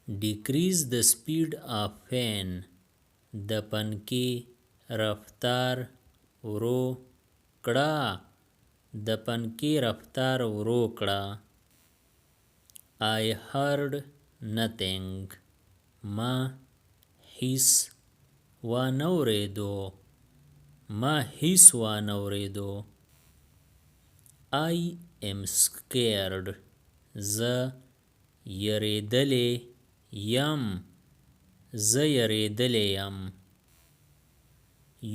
decrease the speed of fan. د پنکې رفتار ورو کړه. د پنکې رفتار ورو کړه. I heard nothing. ما هیڅ وانه اوریدو. ما هیڅ وانه اوریدو. I am scared. زه یریدلی یم. زه یریدلی یم.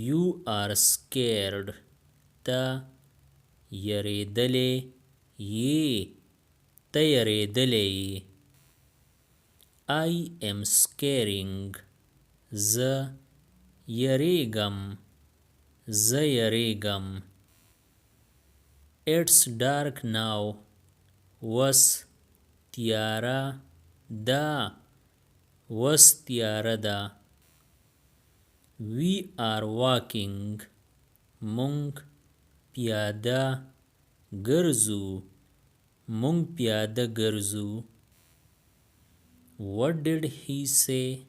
You are scared. ته یریدلی یې. ته یریدلی یې. I am scaring. زه یریږم. زه یریږم. It's dark now. وس تیاره ده. وس تیاره ده. We are walking. مونږ پیاده ګرځو. مونږ پیاده ګرځو. What did he say?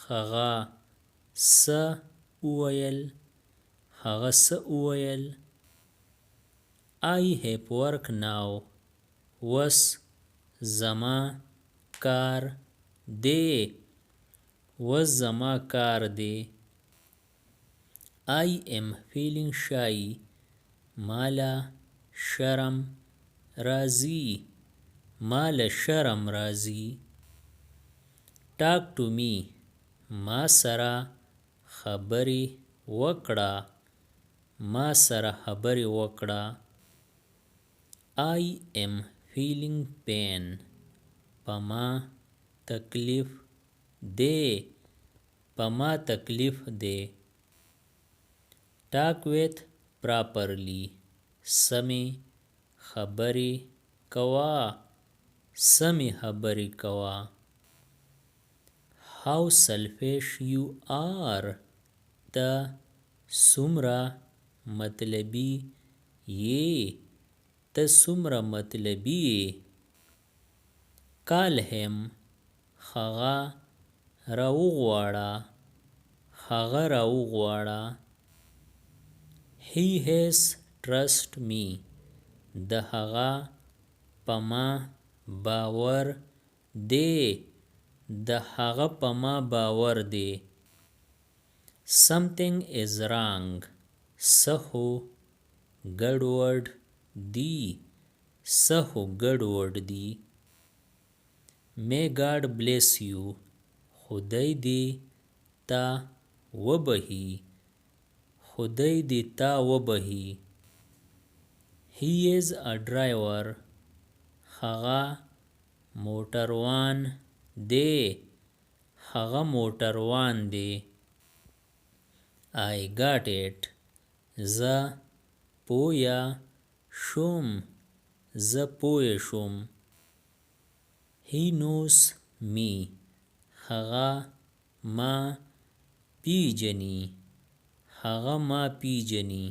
هغه څه وویل. هغه څه وویل. I have work now. وس زما کار دی. وس زما کار دی. I am feeling shy. مالا شرم راځي. مالا شرم راځي. Talk to me. ما سره خبرې وکړه. ما سره خبرې وکړه. I am feeling pain. په ما تکلیف دی. په ما تکلیف دی. Talk with properly. سمې خبرې کوه. سمې خبرې کوه. How selfish you are. ته څومره مطلبي یې. ته څومره مطلبي یې. Call him. هغه راوغواړه. هغه راوغواړه. He has trust me. د هغه په ما باور دی. د هغه په ما باور دی. Something is wrong. څه خو ګډوډ دی. څه خو ګډوډ دی. May God bless you. خدای دې تا وبخي. خدای دې تا وبخي. He is a driver. هغه موټروان دی. هغه موټروان دی. I got it. زه پوه شوم. زه پوه شوم. He knows me. هغه ما پیژني. هغه ما پیژني.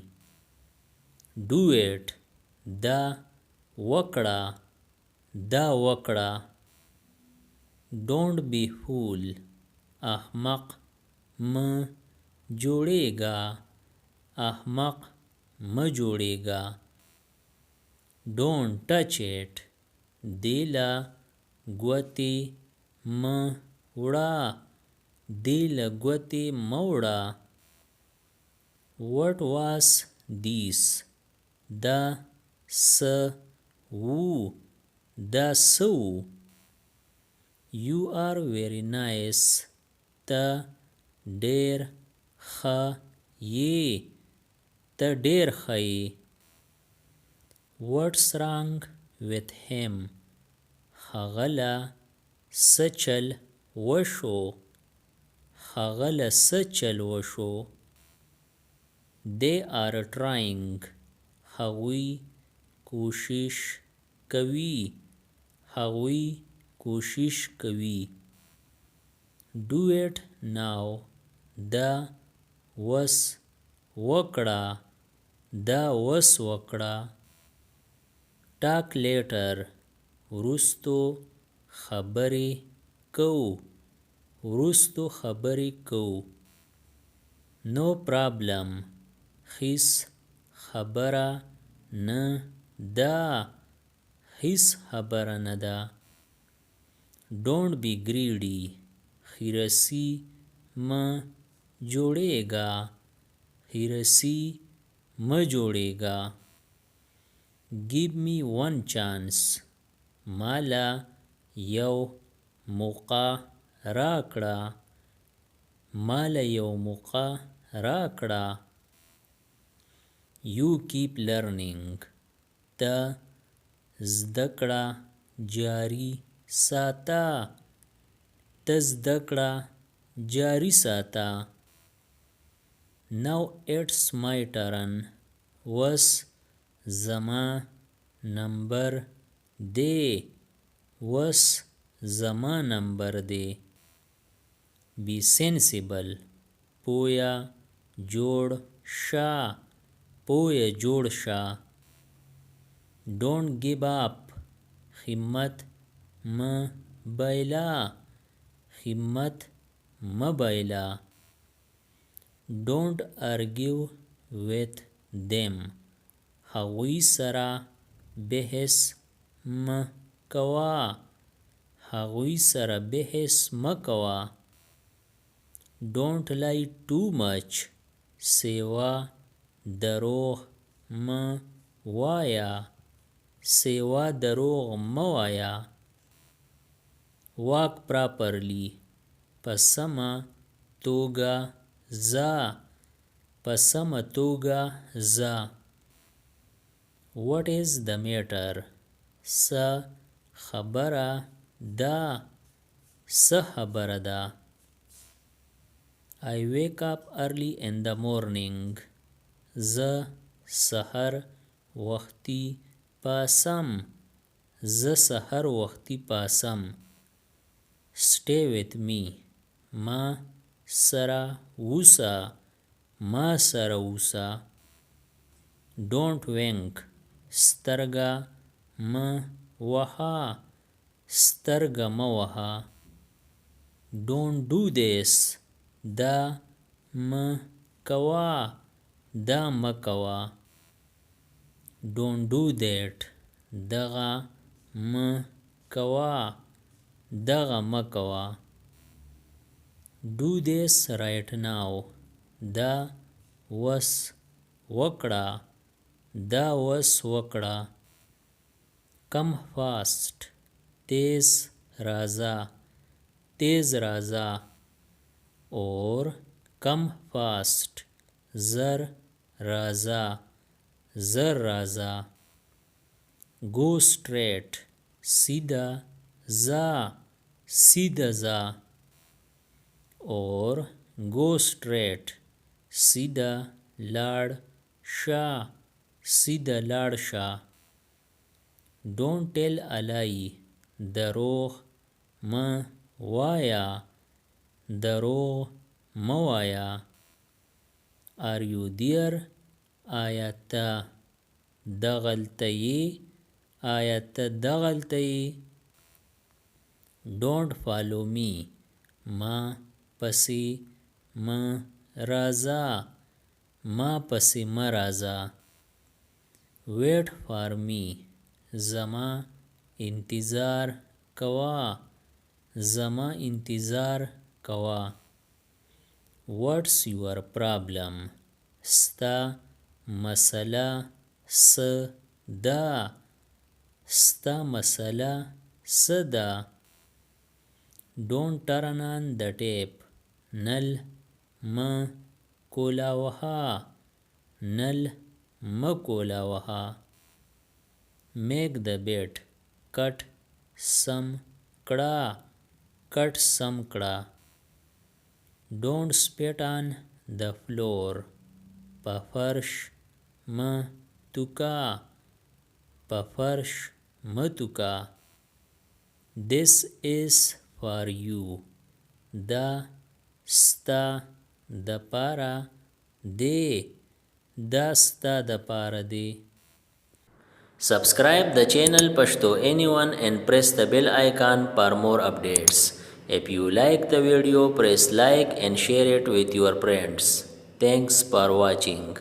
Do it. دا وکړه. دا وکړه. Don't be fool. احمق مه جوړېږه. احمق مه جوړېږه. Don't touch it. دې له ګوتې مه وړه. دې له ګوتې مه وړه. What was this? دا څه وو. دا څه وو. You are very nice. ته ډېر ښه یې. ته ډېر ښه یې. What's wrong with him? هغه له څه چل وشو. هغه له څه چل وشو. They are trying. هغوی کوشش کوي. هغوی کوشش کوي. Do it now. دا وس وکړه. دا وس وکړه. Talk later. وروستو خبرې کو وروستو خبرې کو. نو پرابلم هیڅ خبره نه ده. هیڅ خبره نه ده. ډونټ بی ګریډي خیرسي مه جوړېږه. خیرسي مه جوړېږه. give me one chance مالا یو موقع راکړه. مالا یو موقع راکړه. you keep learning ته زده کړه جاري ساته. ته زده کړه جاري ساته. now it's my turn وس زما نمبر دی. وس زما نمبر دی. be sensible پویا جوړ شه. پویا جوړ شه. don't give up همت مه بایله. همت مه بایله. don't argue with them هغوی سره بحث مه کوه. هغوی سره بحث مه کوه. don't lie too much سیوا دروغ مه وایه. سیوا دروغ مه وایه. walk properly په سمه توګه ځه. په سمه توګه ځه. what is the matter څه خبره ده. څه خبره ده. I wake up early in the morning زه سحر وختي پاسم. زه سحر وختي پاسم. stay with me ما سره اوسه. ما سره اوسه. don't wink سترګه مه وهه. سترګه مه وهه. don't do this دا مه کوه. دا مه کوه. don't do that دغه مه کوه. دغه مه کوه. do this right now دا وس وکړه. دا وس وکړه. come fast تیز راځه. تیز راځه. or come fast زر راځه. زر راځه. go straight سیده ځه. سیده ځه. or go straight سیده لاړ شه. سیده لاړ شه. don't tell a lie دروغ مه وایه. دروغ مه وایه. are you there آیا ته دغلته یې. آیا ته دغلته یې. don't follow me ما پسې مه راځه. ما پسې مه راځه. wait for me زما انتظار کوه. زما انتظار کوه. what's your problem ستا مسله څه ده. ستا مسله څه ده. don't turn on the tap نل مه کولاوهه. نل مه کولاوهه. make the bed کټ سم کړه. کټ سم کړه. don't spit on the floor په فرش مه توکه. په فرش مه توکه. this is for you دا ستا د پاره دی. دا ستا د پاره دی. Subscribe the channel Pashto Anyone and press the bell icon for more updates. If you like the video, press like and share it with your friends. Thanks for watching.